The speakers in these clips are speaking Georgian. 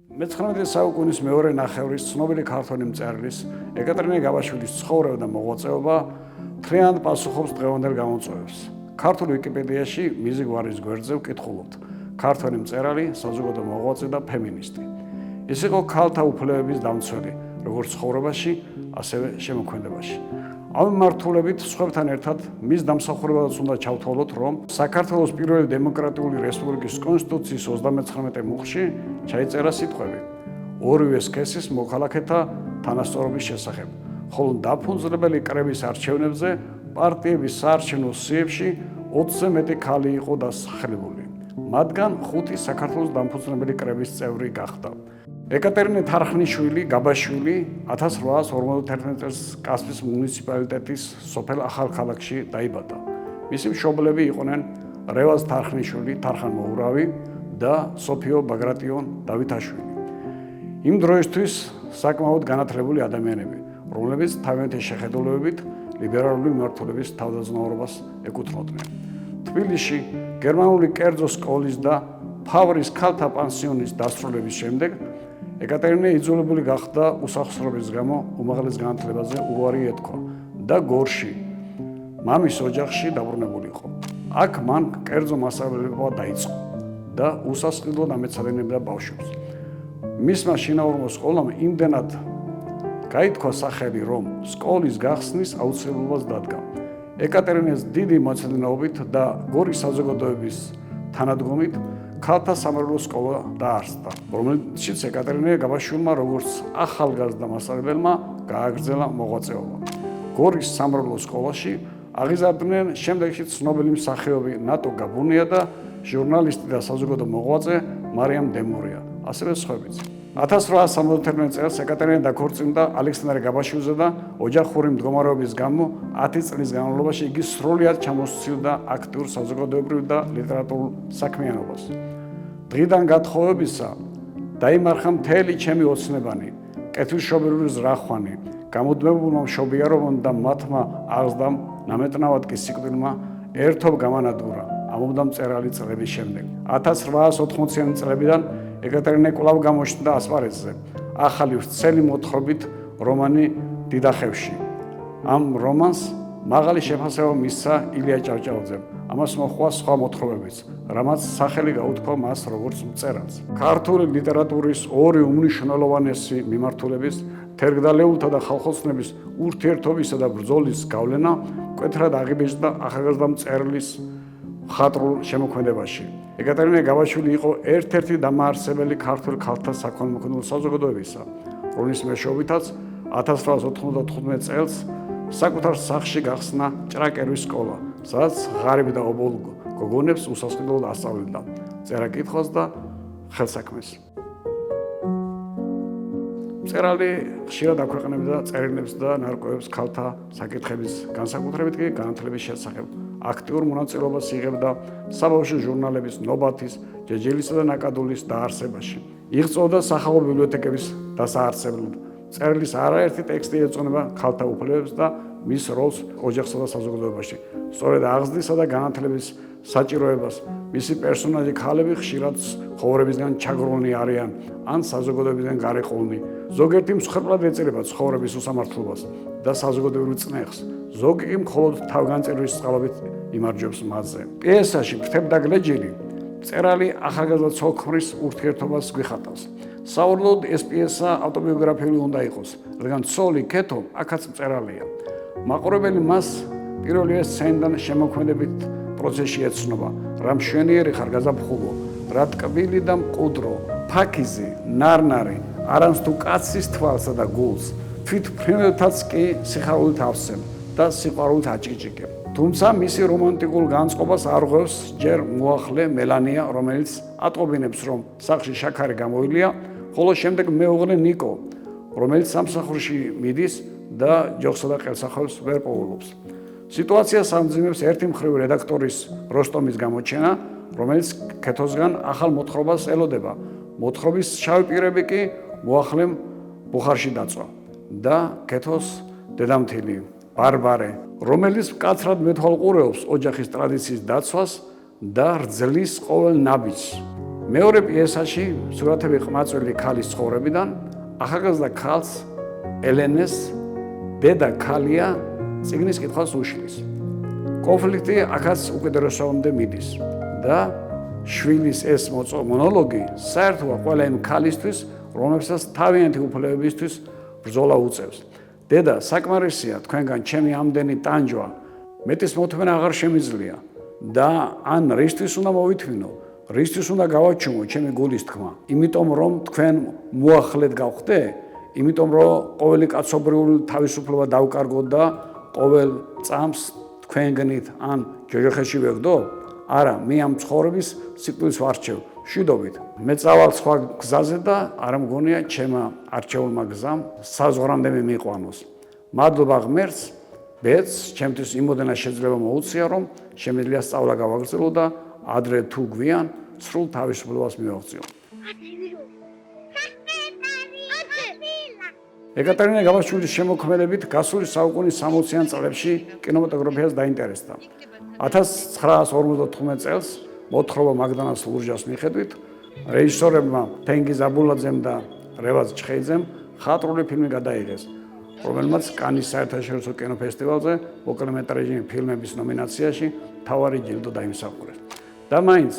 მე-19 საუკუნის მეორე ნახევრის ცნობილი ქართველი მწერლის ეკატერინე გაბაშვილის ცხოვრება და მოღვაწეობა მთლიანად პასუხობს დღევანდელ გამოწვევებს. ქართულ ვიკიპედიაში მიზი გვარის გვერდზე ვკითხულობთ ქართველი მწერალი, საზოგადო მოღვაწე და ფემინისტი. ის იყო ქალთა უფლებების დამცველი, როგორც ცხოვრებაში, ასევე შემოქმედებაში. ამ მიმართულებით სხვებთან ერთად მის დამსახურებადაც უნდა ჩავთვალოთ, რომ საქართველოს პირველი დემოკრატიული რესპუბლიკის კონსტიტუციის 39 მუხლში ჩაიწერა სიტყვები ორივე სქესის მოქალაქეთა თანასწორობის შესახებ, ხოლო დაფუძნებელი კრების არჩევნებზე პარტიების საარჩევნო სიებში 20-ზე მეტი ქალი იყო დასახელებული. მათგან 5 საქართველოს დამფუძნებელი კრების წევრი გახდა. ეკატერინე თარხნიშვილი გაბაშვილი 1851 წელს კასპის მუნიციპალიტეტის სოფელ ახალქალაქში დაიბადა. მისი მშობლები იყვნენ რევაზ თარხნიშვილი, თარხან მოურავი და სოფიო ბაგრატიონ დავითაშვილი. იმ დროისთვის საკმაოდ განათლებული ადამიანები, რომლებიც თავიანთი შეხედულებებით ლიბერალური მიმართულების თავდაძნაურობას ეკუთვნოდნენ. თბილისში გერმანული კერძო სკოლის და ფავრის ქალთა პანსიონის დასრულების შემდეგ ეკატერინე იძულებული გახდა უსახსრობის გამო უმაღლეს განათლებაზე უარი ეთქვა და გორში, მამის ოჯახში დაბრუნებული იყო. აქ მან კერძო მასწავლებლობა დაიწყო და უსასყიდლოდ ამეცადინებდა ბავშვებს. მისმა შინაურმა სკოლამ იმდენად გაითქვა სახელი, რომ სკოლის გახსნის აუცილებლობას დადგა. ეკატერინეს დიდი მოწინააღმდეგობით და გორის საზოგადოების თანადგომით ქალთა სამრევლო სკოლა დაარსდა, რომელშიც ეკატერინე გაბაშვილმა როგორც ახალგაზრდა მასწავლებელმა გააგრძელა მოღვაწეობა. გორის სამრევლო სკოლაში აღიზარდნენ შემდეგში ცნობილი მსახიობი ნატო გაბუნია და ჟურნალისტი და საზოგადო მოღვაწე მარიამ დემურია, ასევე სხვებიც. 1871 წელს ეკატერინე დაქორწინდა ალექსანდრე გაბაშვილზე და ოჯახური მდგომარეობის გამო 10 წლის განმავლობაში იგი სრულად ჩამოსცილდა აქტიურ საზოგადოებრივ და ლიტერატურულ საქმიანობას. დღიდან გათხოვებისა დაიმარხა მთელი ჩემი ოცნებანი, კეთილშობილური ზრახვანი, გამუდმებულმა მშობიარობამ და მათმა აღზრდამ ნამეტნავად კი სიკვდილმა ერთობ გამანადგურა ამობდა მწერალი წლების შემდეგ. 1880-იანი წლებიდან ეკატერინე კვლავ გამოჩნდა ასპარეზზე, ახალი ვრცელი მოთხრობით რომანი დიდახევში. ამ რომანს მაღალი შეფასება მისცა ილია ჭავჭავაძემ. ამას მოჰყვა სხვა მოთხრობებიც, რამაც სახელი გაუთქვა მას როგორც მწერალს. ქართული ლიტერატურის ორი უმნიშვნელოვანესი მიმართულების, თერგდალეულთა და ხალხოცნების ურთიერთობისა და ბრძოლის გავლენა მკვეთრად აღიბეჭდა ახალგაზრდა მწერლის მხატვრულ შემოქმედებაში. ეკატერინე გაბაშვილი იყო ერთ-ერთი დამაარსებელი ქართულ ქალთა საქველმოქმედო საზოგადოებისა, რომლის მეშვეობითაც 1895 წელს საკუთარ სახლში გახსნა ჭრაკერვის სკოლა, სადაც ღარიბ და ობოლ გოგონებს უსასყიდლოდ ასწავლიდა წერა-კითხვას და ხელსაქმეს. მწერალი ხშირად აქვეყნებდა წერილებს და ნარკვევებს ქალთა საკითხების, განსაკუთრებით კი განათლების შესახებ. აქტიურ მონაწილეობას იღებდა საბავშვო ჟურნალების ნობათის, ჯეჯელისა და ნაკადულის დაარსებაში. იღვწოდა სახალხო ბიბლიოთეკების დასაარსებლად. წერილის არაერთი ტექსტი ეძღვნება ქალთა უფლებებს და მის როლს ოჯახსა და საზოგადოებაში. სწორედ აღზრდისა და განათლების საჭიროებას მისი პერსონაჟი ქალები ხშირად ცხოვრებისგან ჩაგრონი არიან ან საზოგადოებისგან გარეყოლნი. ზოგიერთი მსხვერპლად ეწირება ცხოვრების უსამართლობას და საზოგადოებრივ წნეხს, ზოგი კი მხოლოდ თავგანწირვის წყალობით იმარჯვებს მასზე. პიესაში ფრთებდა გლეჯილი მწერალი ახალგაზრდა ცოლ-ქმრის ურთიერთობას გვიხატავს. საუბრობთ ეს პიესა ავტობიოგრაფიული უნდა იყოს, რადგან ცოლი ქეთო აქაც მწერალია. მაყურებელი მას პირველივე სცენიდან შემოქმედებით პროცესში ეცნობა, რა მშვენიერი ხარ გაზაფხულო, რა ტკბილი და მყუდრო, ფაქიზი, ნარნარი, არანც თუ კაცის თვალსა და გულს, თვით ფრინველთაც კი სიხარულით ავსებ და სიყვარულით აჭიკჭიკებ. თუმცა მისი რომანტიკულ განწყობას არ ღვევს ჯერ მოახლე მელანია, რომელიც ატყობინებს, რომ სახლში შაქარი გამოილია, ხოლო შემდეგ მეუღლე ნიკო, რომელიც სამსახურში მიდის და ჯოხსა და ყელსახავს ვერ პოულობს. სიტუაციას ამძიმებს ერთი მხრივ რედაქტორის როსტომის გამოჩენა, რომელიც ქეთოსგან ახალ მოთხრობას ელოდება. მოთხრობის შავი პირები კი მოახლემ ბუხარში დაწვა და ქეთოს დედამთილი ბარბარე, რომელიც მკაცრად მეთვალყურეობს ოჯახის ტრადიციის დაცვას და რძლის ყოველ ნაბიჯს. მეორე პიესაში სურათები ყმაწვილი ქალის ცხოვრებიდან ახალგაზრდა ქალს ელენეს დედა ქალია წიგნის კითხვას უშლის. კონფლიქტი აქაც უკიდურესობამდე მიდის და შვილის ეს მონოლოგი საერთოა ყველა იმ ქალისთვის, რომელსაც თავიანთი უფლებებისთვის ბრძოლა უწევს. დედა, საკმარისია თქვენგან ჩემი ამდენი ტანჯვა, მეტის მოთმენა აღარ შემიძლია და ან რისთვის უნდა მოვითმინო, რისთვის უნდა გავაჩუმო ჩემი გულის თქმა, იმიტომ რომ თქვენ მოახლედ გავხდე, იმიტომ რომ ყოველი კაცობრიული თავისუფლება დავკარგოთ და ყოველ წამს თქვენგნით ან ჯოჯოხეთში ვეგდო? არა, მე ამ ცხოვრების სიკვდილს ვარჩევ, მშვიდობით. მე წავალ სხვა გზაზე და არ მგონია ჩემმა არჩეულმა გზამ საზღვრამდე მიყვანოს. მადლობა ღმერთს, ბედს, ჩემთვის იმოდენა შეიძლება მოუწია, რომ შემიძლია სწავლა გავაგრძელო და ადრე თუ გვიან სრულ თავისუფლებას მივაღწიო. ეკატერინე გაბაშვილის შემოქმედებით გასული საუკუნის 60-იან წლებში კინემატოგრაფიას დაინტერესდა. 1959 წელს მოთხრობა მაგდანას ლურჯას მიხედვით რეჟისორებმა თენგიზ აბულაძემ და რევაზ ჩხეიძემ ხატრული ფილმი გადაიღეს, რომელმაც კანის საერთაშორისო კინოფესტივალზე მოკლემეტრაჟიანი ფილმების ნომინაციაში მთავარი ჯილდო დაიმსახურეს. და მაინც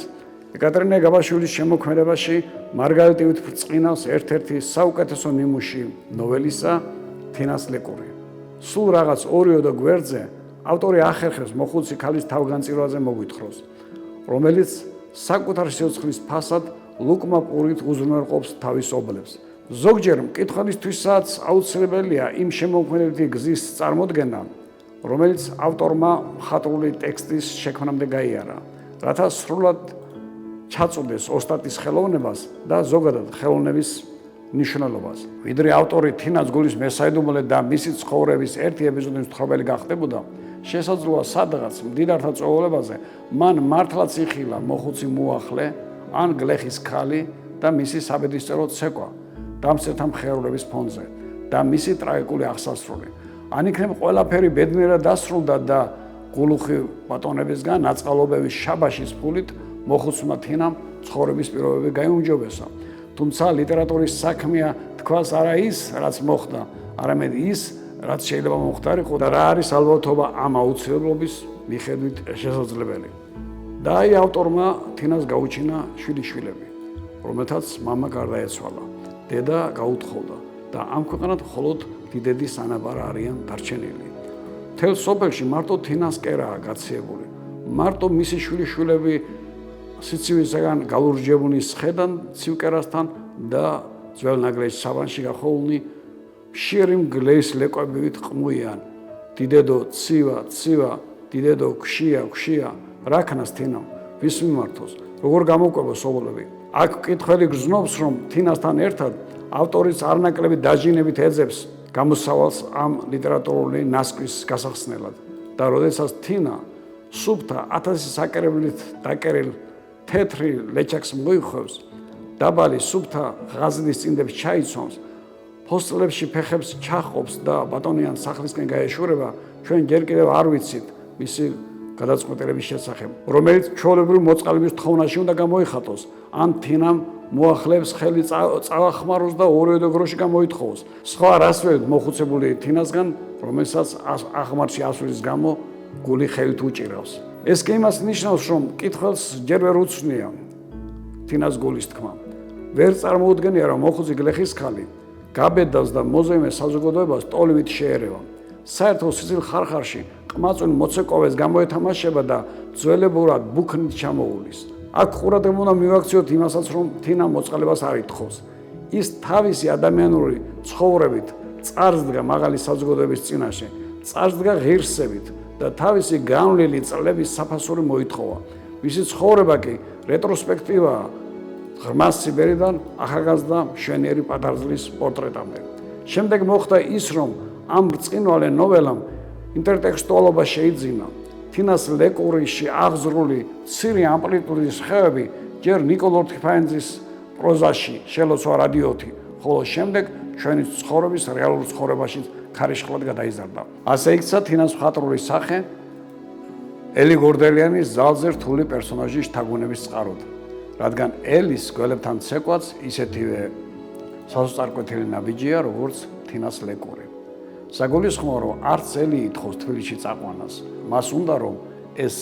ეკატერინე გაბაშვილის შემოქმედებაში მარგალიტივით ბრწყინავს ერთ-ერთი საუკეთესო ნიმუში ნოველისა თინას ლეკური. სულ რაღაც ორიოდო გვერდზე ავტორი ახერხებს მოხუცი ქალის თავგანწირვაზე მოგვითხროს, რომელიც საკუთარ სიცოცხლის ფასად ლუკმა პურით უზრუნველყოფს თავის ობლებს. ზოგჯერ მკითხველისთვისაც აუცილებელია იმ შემოქმედებითი გზის წარმოდგენა, რომელიც ავტორმა მხატვრული ტექსტის შექმნამდე გაიარა, რათა სრულად ჩაწუდეს ოსტატის ხელოვნებას და ზოგადად ხელოვნების ნიშნულობას. ვიდრე ავტორი თინას გულის მესაიდუმლე და მისი ცხოვრების ერთი ეპიზოდის მთხრობელი გახდებოდა, შესაძლოა სადღაც მდიდართა წვეულებაზე მან მართლაც იხილა მოხუცი მოახლე ან გლეხის ქალი და მისი საბედისწერო ცეკვა დამცირთა მხერულების ფონზე და მისი ტრაგიკული აღსასრული. ან იქნებ ყველაფერი ბედნიერად დასრულდა და გულუხი ბატონებისგან აწყალობების შაბაშის ფულით მოხუცმა თინამ ცხოვრების პირობები გაიუმჯობესა. თუმცა ლიტერატურის საქმეა თქვას არა ის, რაც მოხდა, არამედ ის, რაც შეიძლება მოხდარიყო და რა არის ალბათობა ამ აუცილებლობის მიხედვით შესაძლებელი. და აი ავტორმა თინას გაუჩინა შვილიშვილები, რომელთაც მამა გარდაეცვალა, დედა გაუთხოვდა და ამ ქვეყანად მხოლოდ დიდედის ანაბარ არიან დარჩენილი. მთელ სოფელში მარტო თინას კერაა გაციებული, მარტო მისი შვილიშვილები სიცივისაგან გალურჯებული სხედან ცივკერასთან და ძველ ნაგლეჯ საბანში გახოულნი მშიერი მგლეის ლეკვებივით ყმუიან. დიდედო ცივა, ცივა, დიდედო ქშია, რა ქნას თინამ, ვის მიმართოს, როგორ გამოყვებოს ობლები. აქ მკითხველი გრძნობს, რომ თინასთან ერთად ავტორის არნაკლები დაჟინებით ეძებს გამოსავალს ამ ლიტერატურული ნასკვის გასახსნელად. და როდესაც თინა სუფთა 1000 საკერებლით დაკერილ თეთრი ლეჩაკს მოიხვევს, დაბალი სუფთა ღაზლის წინდებს ჩაიცვამს, ფოსტლებში ფეხებს ჩაჰყოფს და ბატონიან სახლისკენ გაეშურება, ჩვენ ჯერ კიდევ არ ვიცით მისი გადაწყვეტილების შესახებ, რომელიც ჩვეულებრივ მოწყალების თხოვნაში უნდა გამოიხატოს, ან თინამ მოახლებს ხელი წავახმაროს და ორიოდო გროში გამოითხოვოს. სხვა რას ვერთ მოხუცებული თინასგან, რომელსაც აღმართში ასვლის გამო გული ხელით უჭირავს. ეს კი იმას ნიშნავს, რომ მკითხველს ჯერ ვერ უცნია თინას გულის თქმა. ვერ წარმოუდგენია, რომ მოხუცი გლეხის ქალი გაბედავს და მოზოიმე საზოგადოებას ტოლივით შეერევა. საერთო სიცილ ხარხარში ყმაწვილი მოცეკვავეს გამოეთამაშება და ძველებურად ბუქნით ჩამოუვლის. აქ ყურადღება უნდა მივაქციოთ იმასაც, რომ თინა მოწყალებას არ ითხოვს. ის თავისი ადამიანური ცხოვრებით წარსდგა მაღალი საზოგადოების წინაშე, წარსდგა ღირსებით და თავისი განვლილი წლების საფასური მოითხოვა. მისი ცხოვრება კი რეტროსპექტივაა ღრმა სიბერიდან ახალგაზრდა მშვენიერი პატარძლის პორტრეტამდე. შემდეგ მოხდა ის, რომ ამ ბრწყინვალე ნოველამ ინტერტექსტუალობა შეიძინა. თინას ლეკურიში აღზრული მცირე ამპლიტუდის ხევები ჯერ ნიკოლოზ თიფაინძის პროზაში შელოცვა რადიოთი, ხოლო შემდეგ ჩვენი ცხოვრების რეალურ ცხოვრებაში ქარიშხლად გადაიზარდა. ასე იქცა თინას მხატვრული სახე ელი გორდელიანის ძალზე რთული პერსონაჟის შთაგონების წყაროდ. რადგან ელის გველებთან ცეკვაც ისეთივე სასოწარკვეთილი ნაბიჯია, როგორც თინას ლეკური. საგულისხმოა, რომ არც ელი ითხოვს თბილისში წაყვანას. მას უნდა რომ ეს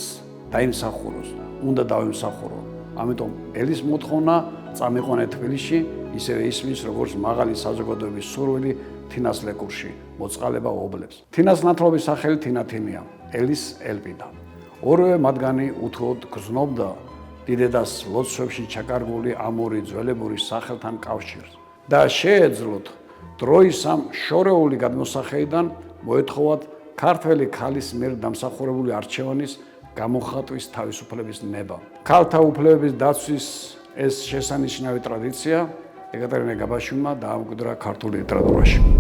დაიმსახუროს, უნდა დავიმსახურო. ამიტომ ელის მოთხოვნა წამიყვანე თბილისში, ისევე ისმის, როგორც მაღალი საზოგადოების სურვილი თინას ლეკურში მოწყალება ობლებს. თინას ნათლობის სახელი თინათინია, ელის ელპიდა. ორივე მათგანი უთუოდ გრძნობდა დიდედას ლოცვებში ჩაკარგული ამური ძველებური სახელთან კავშირს და შეეძლოთ დროის ამ შორეული გადმოსახედიდან მოეთხოვათ ქართველი ქალის მიერ დამსახურებული არჩევანის გამოხატვის თავისუფლების ნება. ქალთა უფლებების დაცვის ეს შესანიშნავი ტრადიცია ეკატერინე გაბაშვილმა დაამკვიდრა ქართულ ლიტერატურაში.